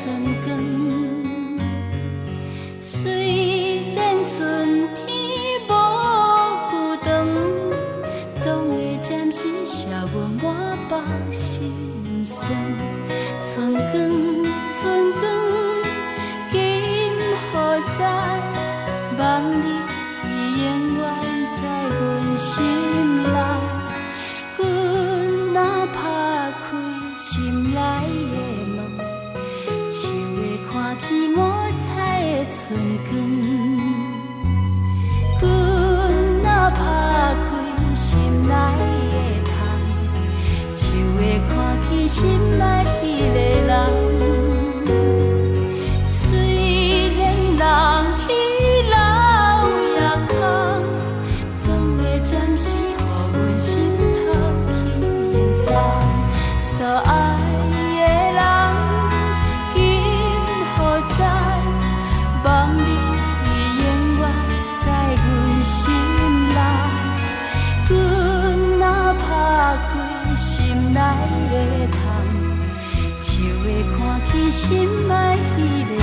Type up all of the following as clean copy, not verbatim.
春光。虽然春天无久长，总会暂时写阮满腹心酸。春光，春光，今何在？望你永远在阮心内。阮若打开心内的门，就会看见五彩的春光。阮若打开心内的窗，就会看见心内迄个人。虽然人去楼也空，总会暂时予阮心头起烟霜。所爱的人，今何在？望你永远在阮心内。阮若打开心内的窗，就会看见心爱迄个人。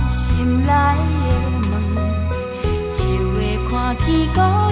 心内的门，就会看见。